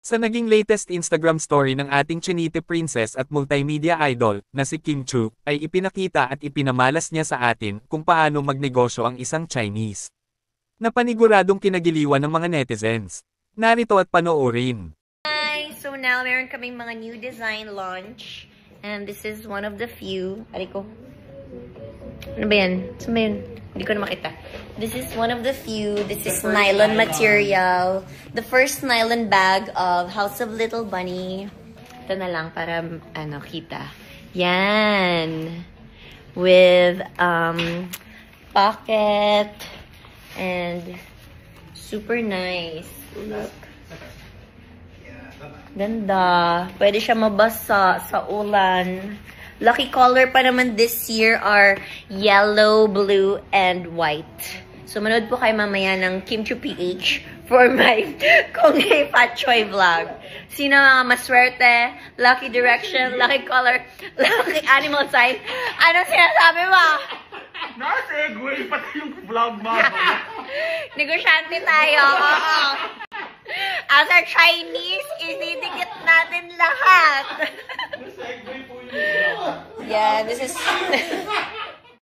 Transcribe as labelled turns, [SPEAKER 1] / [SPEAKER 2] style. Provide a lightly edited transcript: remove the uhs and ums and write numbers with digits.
[SPEAKER 1] Sa naging latest Instagram story ng ating Chinite princess at multimedia idol, na si Kim Chu, ay ipinakita at ipinamalas niya sa atin kung paano magnegosyo ang isang Chinese. Na paniguradong kinagiliwan ng mga netizens. Narito at panoorin.
[SPEAKER 2] Hi! So now, meron kaming mga new design launch. And this is one of the few. Aliko. Ano ba yan? Saan ba yun? Hindi ko na makita. This is one of the few. This is nylon material. The first nylon bag of House of Little Bunny. Ito na lang para, kita. Yan. With, pocket. And, super nice. Look. Ganda. Pwede siya mabasa sa ulan. Lucky color pa naman this year are yellow, blue, and white. So, manood po kayo mamaya ng Kim Chu PH for my Kung Hei Fat Choy vlog. Sino maswerte? Lucky direction, lucky color, lucky animal sign. Ano sinasabi mo?
[SPEAKER 3] Nasa-segue pati yung vlog mo.
[SPEAKER 2] Negosyante tayo. Oo. As our Chinese, ididikit natin lahat.
[SPEAKER 3] Nasa-segue po yung vlog.
[SPEAKER 2] Yeah, this is